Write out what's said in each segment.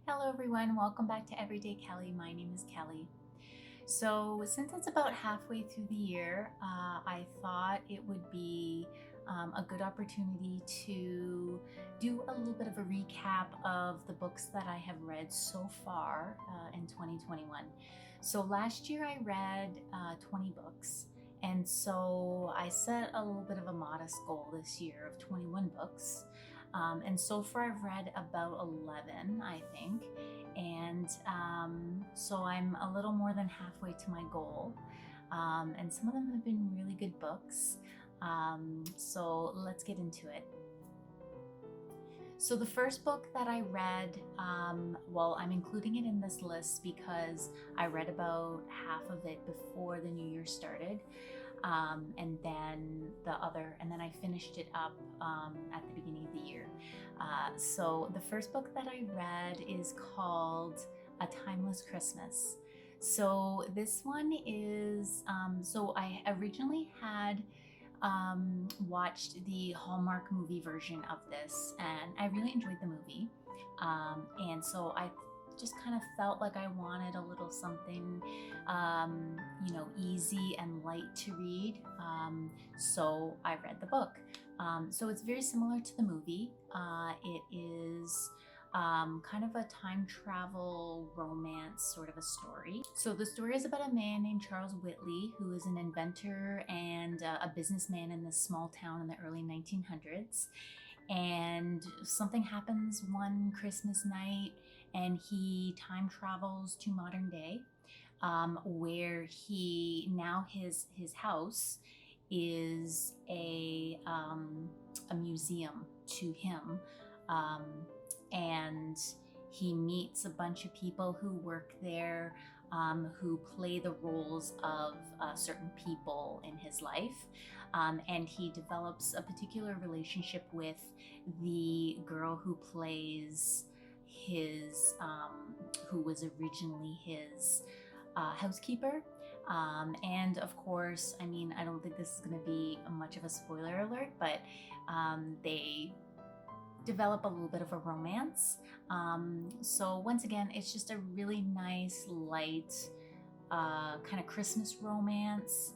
Hello everyone, welcome back to Everyday Kelly. My name is Kelly. So since it's about halfway through the year, I thought it would be a good opportunity to do a little bit of a recap of the books that I have read so far in 2021. So last year I read 20 books. And so I set a little bit of a modest goal this year of 21 books. And so far I've read about 11, I think. And so I'm a little more than halfway to my goal. And some of them have been really good books. So let's get into it. So the first book that I read, well, I'm including it in this list because I read about half of it before the new year started. And then I finished it up at the beginning of the year. So the first book that I read is called A Timeless Christmas. So this one is, so I originally had watched the Hallmark movie version of this, and I really enjoyed the movie. And so I just kind of felt like I wanted a little something, easy and light to read. So I read the book. So it's very similar to the movie. It is kind of a time travel romance sort of a story. So the story is about a man named Charles Whitley, who is an inventor and a businessman in this small town in the early 1900s. And something happens one Christmas night and he time travels to modern day, where his house is a museum to him. And he meets a bunch of people who work there, who play the roles of certain people in his life. And he develops a particular relationship with the girl who plays who was originally his housekeeper. And of course, I mean, I don't think this is going to be much of a spoiler alert, but they develop a little bit of a romance. So once again, it's just a really nice, light, kind of Christmas romance.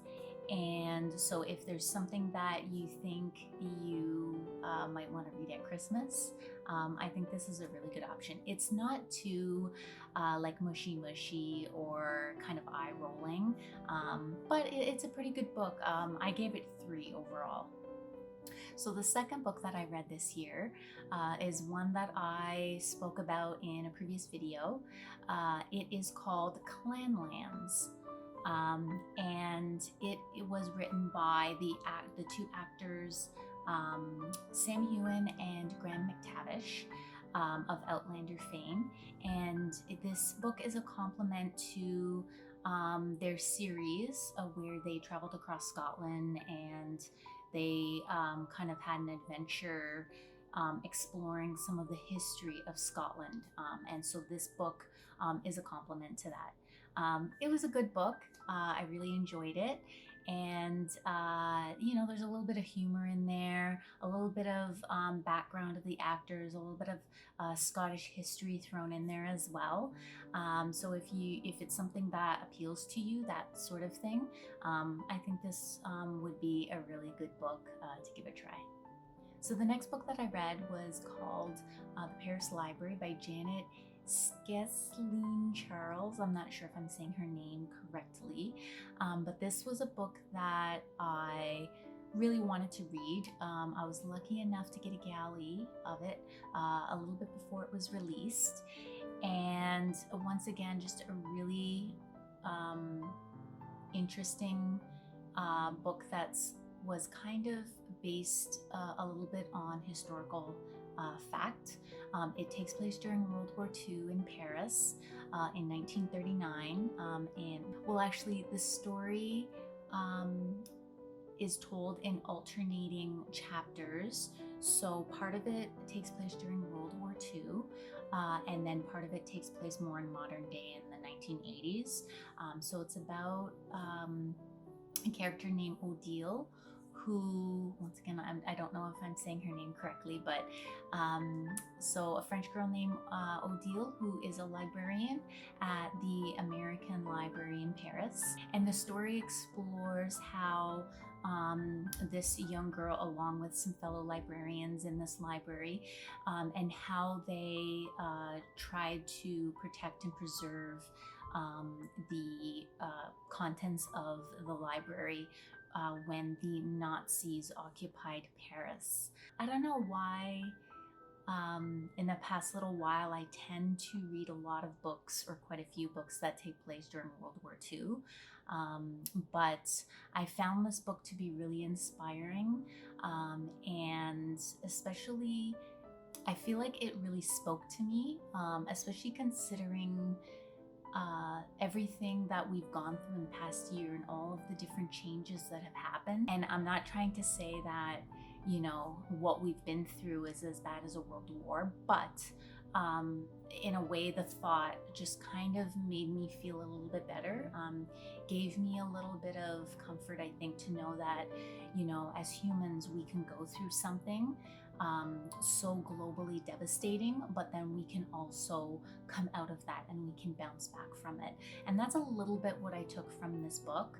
And so if there's something that you think you might want to read at Christmas, I think this is a really good option. It's not too like mushy or kind of eye rolling, but it's a pretty good book. I gave it 3 overall. So the second book that I read this year is one that I spoke about in a previous video. It is called Clanlands. And it was written by the 2 actors, Sam Heughan and Graham McTavish, of Outlander fame. And this book is a complement to their series where they traveled across Scotland and they kind of had an adventure exploring some of the history of Scotland. And so this book is a complement to that. It was a good book. I really enjoyed it. And, there's a little bit of humor in there, a little bit of background of the actors, a little bit of Scottish history thrown in there as well. So if it's something that appeals to you, that sort of thing, I think this would be a really good book to give a try. So the next book that I read was called The Paris Library by Janet Skeslein Charles. I'm not sure if I'm saying her name correctly, but this was a book that I really wanted to read. I was lucky enough to get a galley of it a little bit before it was released. And once again, just a really interesting book that was kind of based a little bit on historical fact. It takes place during World War II in Paris in 1939. Actually, the story is told in alternating chapters. So part of it takes place during World War II, and then part of it takes place more in modern day in the 1980s. So it's about a character named Odile who, once again, I don't know if I'm saying her name correctly, but so a French girl named Odile, who is a librarian at the American Library in Paris. And the story explores how this young girl, along with some fellow librarians in this library, and how they tried to protect and preserve the contents of the library when the Nazis occupied Paris. I don't know why in the past little while I tend to read a lot of books, or quite a few books that take place during World War II. But I found this book to be really inspiring, and especially I feel like it really spoke to me, especially considering everything that we've gone through in the past year and all of the different changes that have happened. And I'm not trying to say that, you know, what we've been through is as bad as a world war, but in a way the thought just kind of made me feel a little bit better, gave me a little bit of comfort, I think, to know that, you know, as humans we can go through something so globally devastating, but then we can also come out of that and we can bounce back from it. And that's a little bit what I took from this book.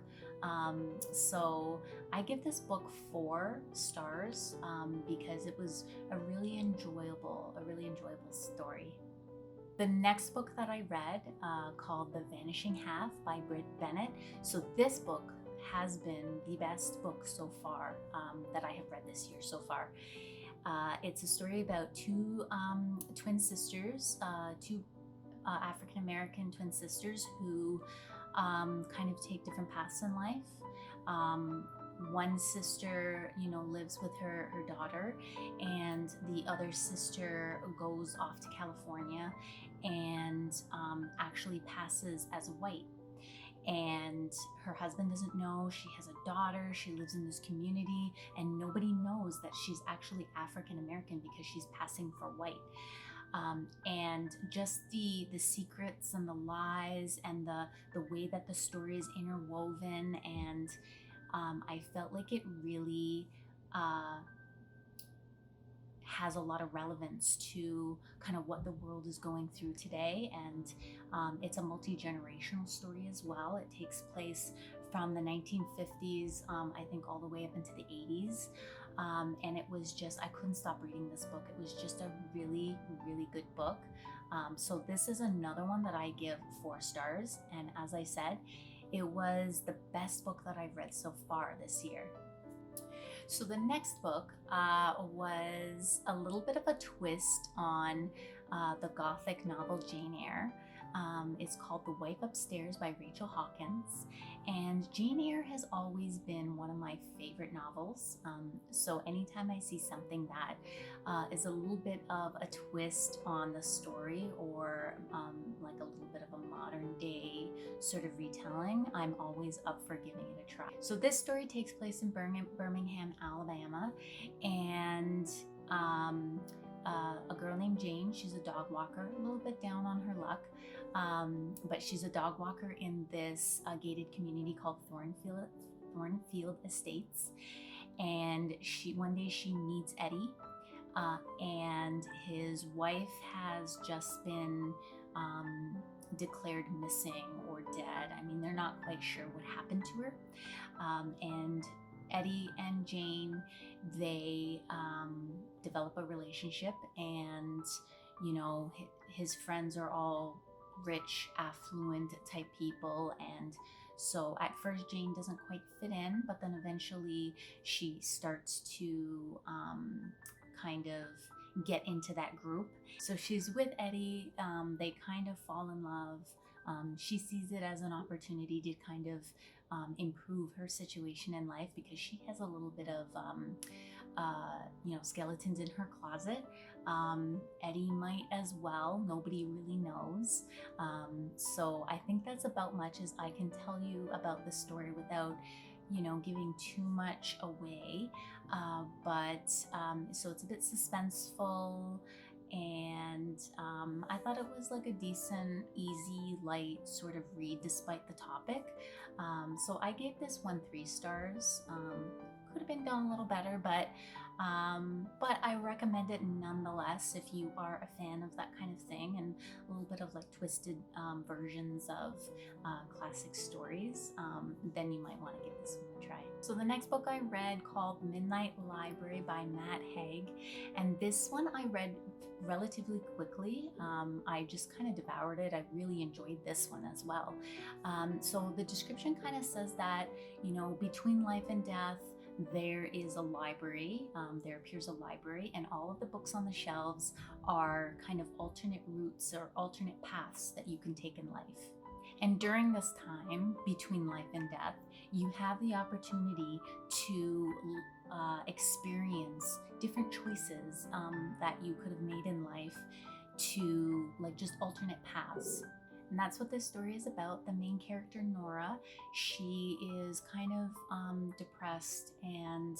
So I give this book 4 stars because it was a really enjoyable story. The next book that I read called The Vanishing Half by Brit Bennet. So this book has been the best book so far that I have read this year so far. It's a story about 2 twin sisters, 2 African-American twin sisters who kind of take different paths in life. One sister, you know, lives with her daughter, and the other sister goes off to California and actually passes as white. And her husband doesn't know she has a daughter. She lives in this community and nobody knows that she's actually African American because she's passing for white. And just the secrets and the lies and the way that the story is interwoven, and I felt like it really has a lot of relevance to kind of what the world is going through today. And it's a multi-generational story as well. It takes place from the 1950s, I think all the way up into the 80s. And it was just, I couldn't stop reading this book. It was just a really, really good book. So this is another one that I give 4 stars. And as I said, it was the best book that I've read so far this year. So the next book was a little bit of a twist on the Gothic novel Jane Eyre. It's called The Wife Upstairs by Rachel Hawkins. And Jane Eyre has always been one of my favorite novels. So anytime I see something that is a little bit of a twist on the story, or like a little bit of a modern day sort of retelling, I'm always up for giving it a try. So this story takes place in Birmingham, Alabama, and a girl named Jane, she's a dog walker, a little bit down on her luck, but she's a dog walker in this gated community called Thornfield Estates. And one day she meets Eddie, and his wife has just been declared missing or dead. I mean, they're not quite sure what happened to her. And Eddie and Jane, they develop a relationship, and you know, his friends are all rich, affluent type people, and so at first Jane doesn't quite fit in, but then eventually she starts to kind of get into that group. So she's with Eddie, they kind of fall in love. She sees it as an opportunity to kind of improve her situation in life, because she has a little bit of you know, skeletons in her closet. Eddie might as well, nobody really knows. So I think that's about much as I can tell you about the story without, you know, giving too much away. But so it's a bit suspenseful, and I thought it was like a decent, easy, light sort of read despite the topic. So I gave this one 3 stars. could have been done a little better, but I recommend it nonetheless if you are a fan of that kind of thing and a little bit of like twisted versions of classic stories. Then you might want to give this one a try. So the next book I read called Midnight Library by Haig, and this one I read relatively quickly. I just kind of devoured it. I really enjoyed this one as well. So the description kind of says that, you know, between life and death, there is a library, there appears a library, and all of the books on the shelves are kind of alternate routes or alternate paths that you can take in life. And during this time between life and death, you have the opportunity to experience different choices that you could have made in life, to like just alternate paths. And that's what this story is about. The main character, Nora, she is kind of depressed and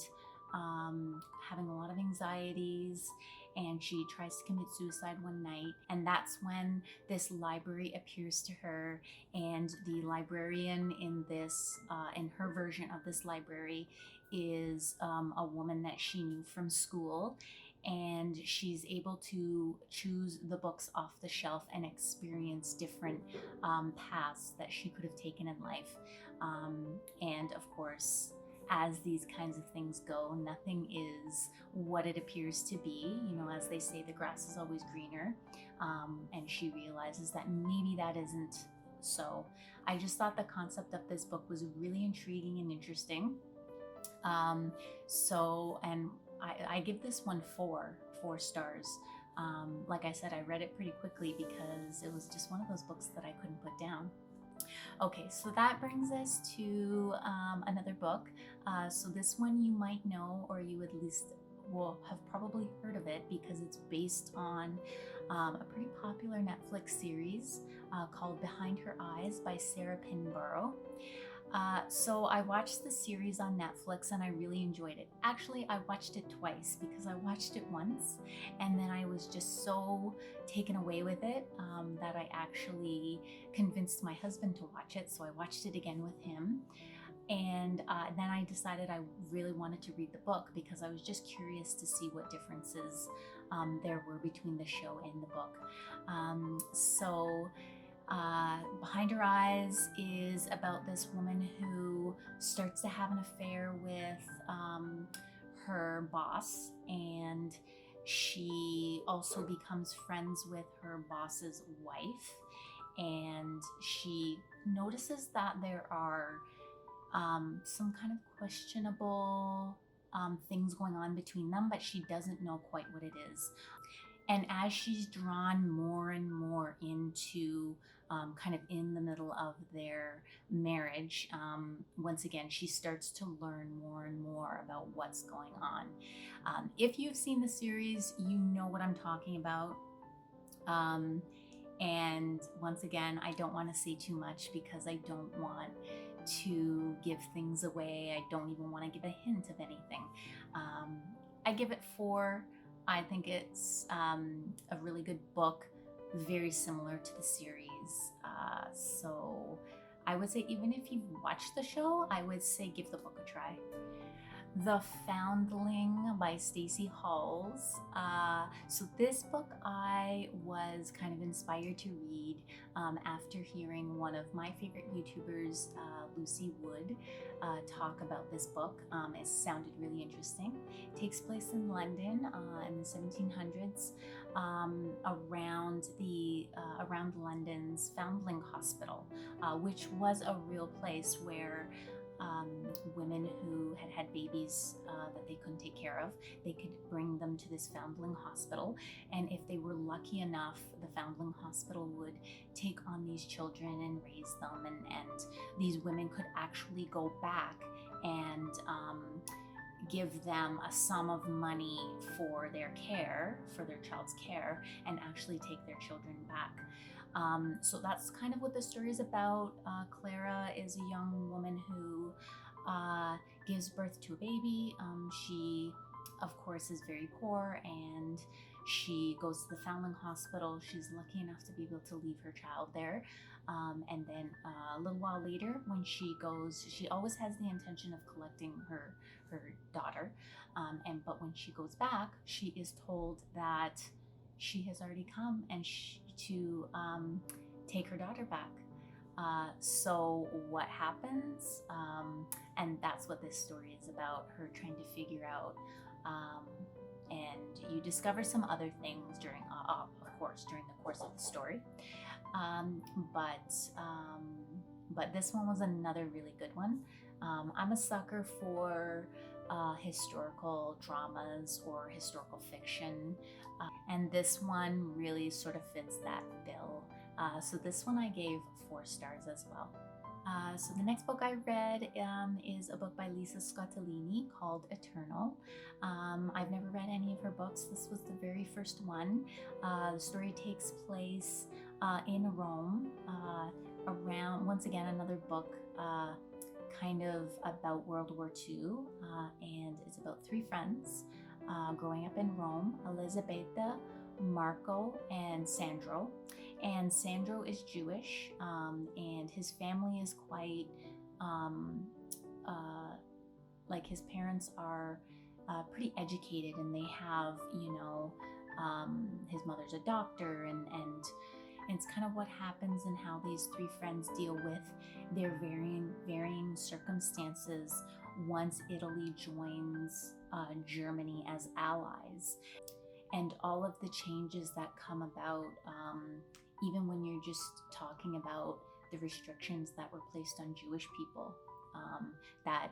having a lot of anxieties, and she tries to commit suicide one night. And that's when this library appears to her, and the librarian in this, in her version of this library, is a woman that she knew from school. And she's able to choose the books off the shelf and experience different paths that she could have taken in life. And of course, as these kinds of things go, nothing is what it appears to be. You know, as they say, the grass is always greener. And she realizes that maybe that isn't so. I just thought the concept of this book was really intriguing and interesting. I give this one four stars. Like I said, I read it pretty quickly because it was just one of those books that I couldn't put down. Okay, so that brings us to another book. So this one you might know, or you at least will have probably heard of it, because it's based on a pretty popular Netflix series called Behind Her Eyes by Sarah Pinborough. So I watched the series on Netflix and I really enjoyed it. Actually, I watched it twice, because I watched it once and then I was just so taken away with it that I actually convinced my husband to watch it. So I watched it again with him. And then I decided I really wanted to read the book, because I was just curious to see what differences there were between the show and the book. Behind Her Eyes is about this woman who starts to have an affair with her boss, and she also becomes friends with her boss's wife, and she notices that there are some kind of questionable things going on between them, but she doesn't know quite what it is. And as she's drawn more and more into kind of in the middle of their marriage, once again, she starts to learn more and more about what's going on. If you've seen the series, you know what I'm talking about. And once again, I don't want to say too much because I don't want to give things away. I don't even want to give a hint of anything. I give it 4. I think it's a really good book, very similar to the series. So I would say, even if you've watched the show, I would say give the book a try. The Foundling by Stacey Halls. So this book I was kind of inspired to read after hearing one of my favorite YouTubers, Lucy Wood, talk about this book. It sounded really interesting. It takes place in London in the 1700s, around London's Foundling Hospital, which was a real place where women who had babies that they couldn't take care of, they could bring them to this Foundling Hospital, and if they were lucky enough, the Foundling Hospital would take on these children and raise them, and these women could actually go back and give them a sum of money for their care, for their child's care, and actually take their children back. So that's kind of what the story is about. Clara is a young woman who gives birth to a baby. She, of course, is very poor, and She goes to the Foundling hospital. She's lucky enough to be able to leave her child there. And then a little while later, when she goes, she always has the intention of collecting her daughter. But when she goes back, she is told that she has already come and to take her daughter back. So what happens? And that's what this story is about, her trying to figure out. And you discover some other things during, of course, during the course of the story. But this one was another really good one. I'm a sucker for historical dramas or historical fiction, and this one really sort of fits that bill. So this one I gave 4 stars as well. So the next book I read is a book by Lisa Scottoline called Eternal. I've never read any of her books. This was the very first one. The story takes place in Rome, around, once again, another book kind of about World War II, and it's about 3 friends growing up in Rome, Elisabetta, Marco, and Sandro. And Sandro is Jewish, and his family is quite, like his parents are pretty educated, and they have, his mother's a doctor, and it's kind of what happens and how these 3 friends deal with their varying circumstances once Italy joins Germany as allies, and all of the changes that come about, even when you're just talking about the restrictions that were placed on Jewish people, that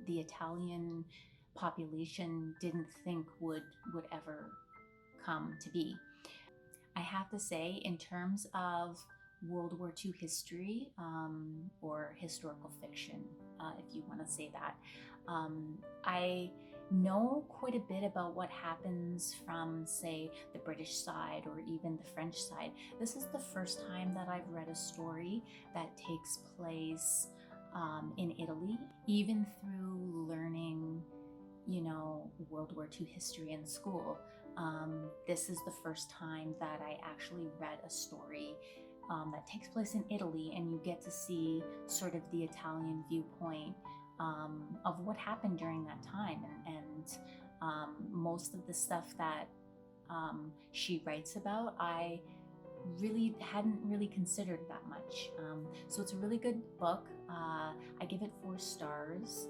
the Italian population didn't think would ever come to be. I have to say, in terms of World War II history, or historical fiction, if you want to say that, I know quite a bit about what happens from, say, the British side or even the French side. This is the first time that I've read a story that takes place in Italy, even through learning, World War II history in school. This is the first time that I actually read a story that takes place in Italy, and you get to see sort of the Italian viewpoint of what happened during that time, and most of the stuff that she writes about, I really hadn't really considered that much. So it's a really good book. I give it 4 stars.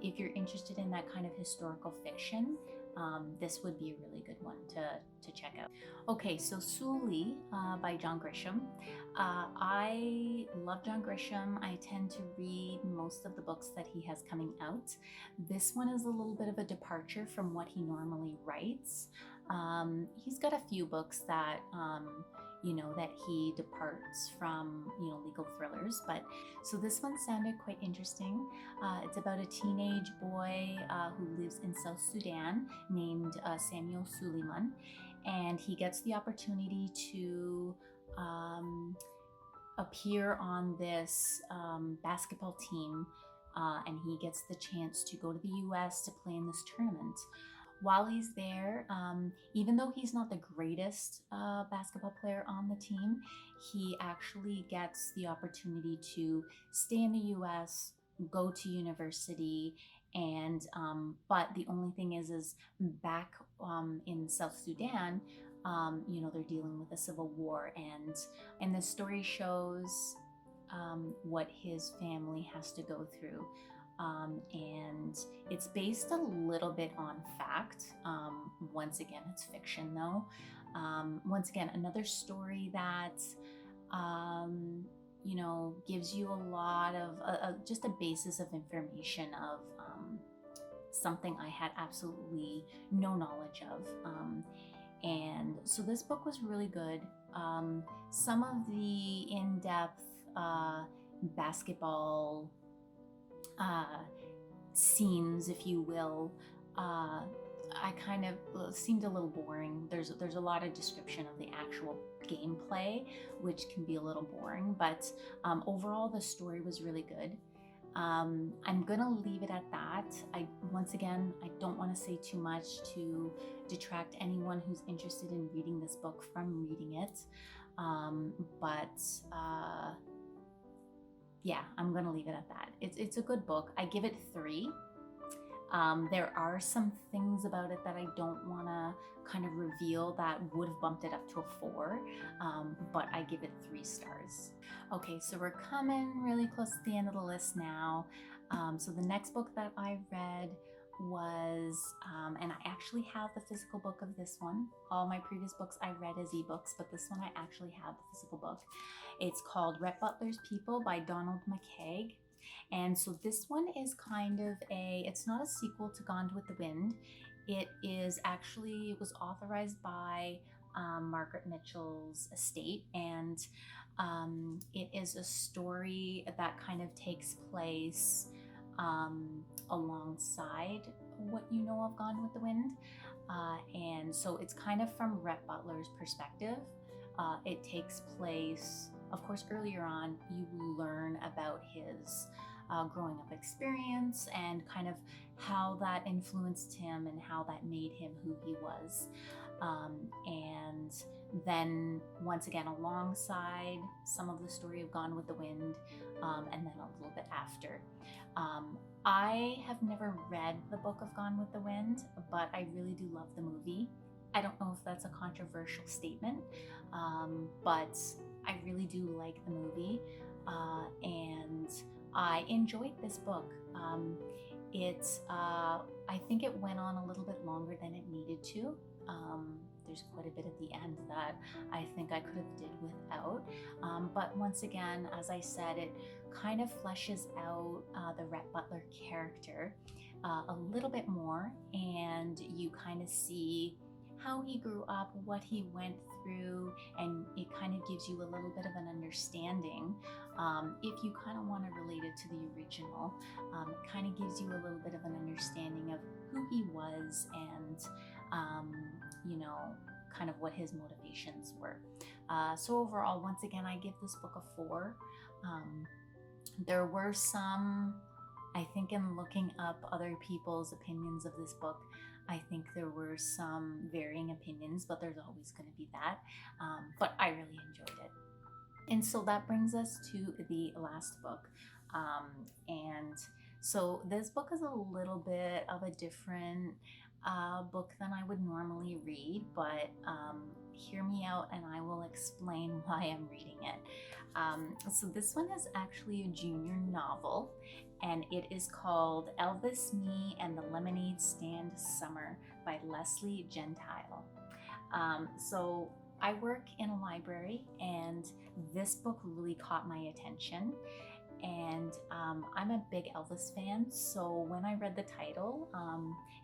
If you're interested in that kind of historical fiction, this would be a really good one to check out. Okay, so Sooley by John Grisham. I love John Grisham. I tend to read most of the books that he has coming out. This one is a little bit of a departure from what he normally writes. He's got a few books that that he departs from, legal thrillers. But so this one sounded quite interesting. It's about a teenage boy who lives in South Sudan named Samuel Suleiman, and he gets the opportunity to appear on this basketball team, and he gets the chance to go to the US to play in this tournament. While he's there, even though he's not the greatest basketball player on the team, he actually gets the opportunity to stay in the US, go to university, and but the only thing is back in South Sudan, they're dealing with a civil war, and the story shows what his family has to go through. And it's based a little bit on fact. Once again, it's fiction though. Once again, another story that, gives you a lot of just a basis of information of something I had absolutely no knowledge of. And so this book was really good. Some of the in-depth basketball scenes, if you will, I kind of seemed a little boring. There's a lot of description of the actual gameplay, which can be a little boring, but overall the story was really good. I'm gonna leave it at that. Once again, I don't want to say too much to detract anyone who's interested in reading this book from reading it. But yeah, I'm gonna leave it at that. It's a good book. I give it 3. There are some things about it that I don't want to kind of reveal that would have bumped it up to a 4, but I give it 3 stars. Okay, so we're coming really close to the end of the list now. So the next book that I read was, and I actually have the physical book of this one. All my previous books I read as ebooks, but this one I actually have the physical book. It's called Rhett Butlers People by Donald Mccaig. And so this one is kind of it's not a sequel to Gone with the Wind. It was authorized by Margaret Mitchell's estate, and it is a story that kind of takes place alongside what you know of Gone with the Wind. And so it's kind of from Rhett Butler's perspective. It takes place, of course, earlier on. You learn about his growing up experience and kind of how that influenced him and how that made him who he was. And then once again, alongside some of the story of Gone with the Wind, and then a little bit after. I have never read the book of Gone with the Wind, but I really do love the movie. I don't know if that's a controversial statement, but I really do like the movie, and I enjoyed this book. I think it went on a little bit longer than it needed to. There's quite a bit at the end that I think I could have did without. But once again, as I said, it kind of fleshes out the Rhett Butler character a little bit more, and you kind of see how he grew up, what he went through, and it kind of gives you a little bit of an understanding. If you kind of want to relate it to the original, it kind of gives you a little bit of an understanding of who he was and, kind of what his motivations were. So overall, once again, I give this book a 4. There were some, I think in looking up other people's opinions of this book, I think there were some varying opinions, but there's always going to be that. But I really enjoyed it. And so that brings us to the last book. And so this book is a little bit of a different book than I would normally read, but hear me out and I will explain why I'm reading it. So this one is actually a junior novel, and it is called Elvis, Me, and the Lemonade Stand Summer by Leslie Gentile. So I work in a library, and this book really caught my attention. And I'm a big Elvis fan, so when I read the title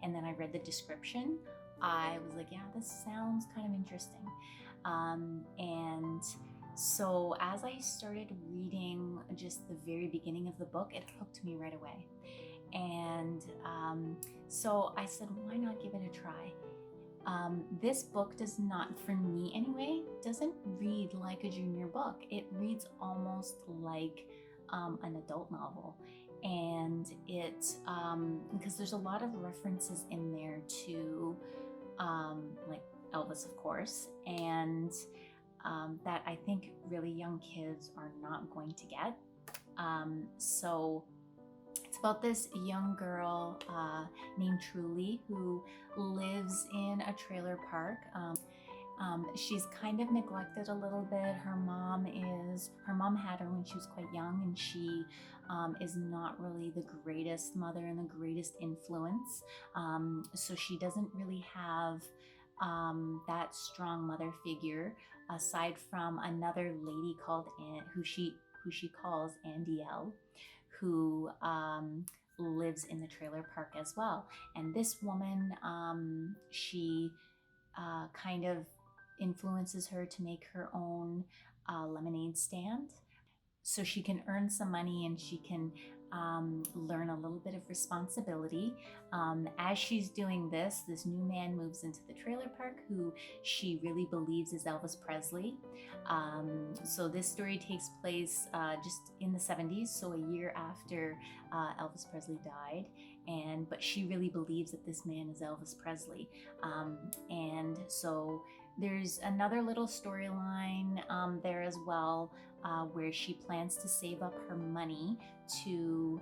and then I read the description, I was like, yeah, this sounds kind of interesting. And so as I started reading just the very beginning of the book, it hooked me right away. And so I said, why not give it a try? This book does not, for me anyway, doesn't read like a junior book. It reads almost like an adult novel, and it because there's a lot of references in there to like Elvis, of course, and that I think really young kids are not going to get. So it's about this young girl named Truly who lives in a trailer park. She's kind of neglected a little bit. Her mom had her when she was quite young, and she is not really the greatest mother and the greatest influence. So she doesn't really have that strong mother figure, aside from another lady called who she calls Andy L, who lives in the trailer park as well. And this woman, she kind of influences her to make her own lemonade stand, so she can earn some money and she can learn a little bit of responsibility. As she's doing this, this new man moves into the trailer park who she really believes is Elvis Presley. So this story takes place just in the 70s, so a year after Elvis Presley died. But she really believes that this man is Elvis Presley. And so there's another little storyline there as well, where she plans to save up her money to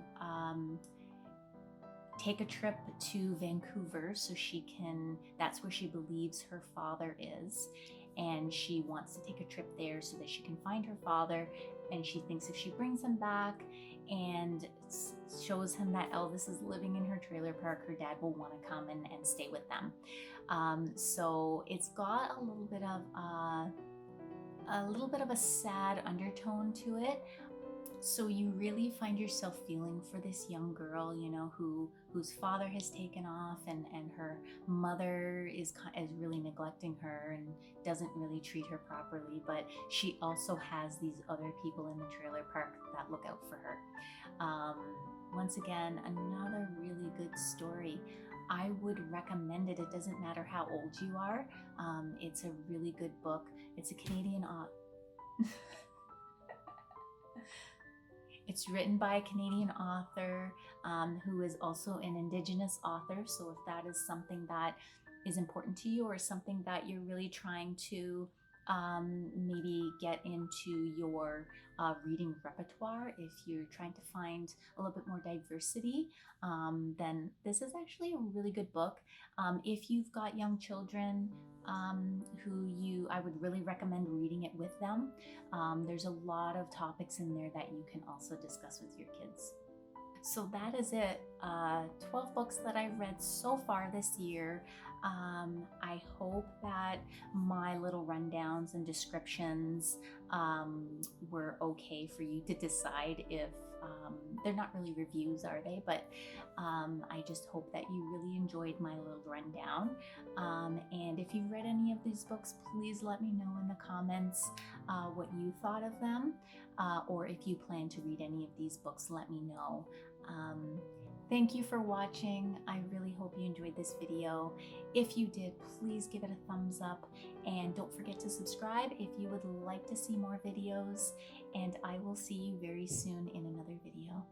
take a trip to Vancouver so she can, that's where she believes her father is. And she wants to take a trip there so that she can find her father. And she thinks if she brings him back and shows him that Elvis is living in her trailer park, her dad will want to come and stay with them. So it's got a little bit of a sad undertone to it. So you really find yourself feeling for this young girl, you know, whose father has taken off, and her mother is really neglecting her and doesn't really treat her properly. But she also has these other people in the trailer park that look out for her. Once again, another really good story. I would recommend it. It doesn't matter how old you are. It's a really good book. It's a Canadian author. It's written by a Canadian author who is also an Indigenous author. So if that is something that is important to you, or something that you're really trying to maybe get into your reading repertoire, if you're trying to find a little bit more diversity, then this is actually a really good book. If you've got young children I would really recommend reading it with them. There's a lot of topics in there that you can also discuss with your kids. So that is it. 12 books that I've read so far this year. I hope that my little rundowns and descriptions were okay for you to decide if they're not really reviews, are they? But I just hope that you really enjoyed my little rundown. And if you've read any of these books, please let me know in the comments what you thought of them. Or if you plan to read any of these books, let me know. Thank you for watching. I really hope you enjoyed this video. If you did, please give it a thumbs up, and don't forget to subscribe if you would like to see more videos, and I will see you very soon in another video.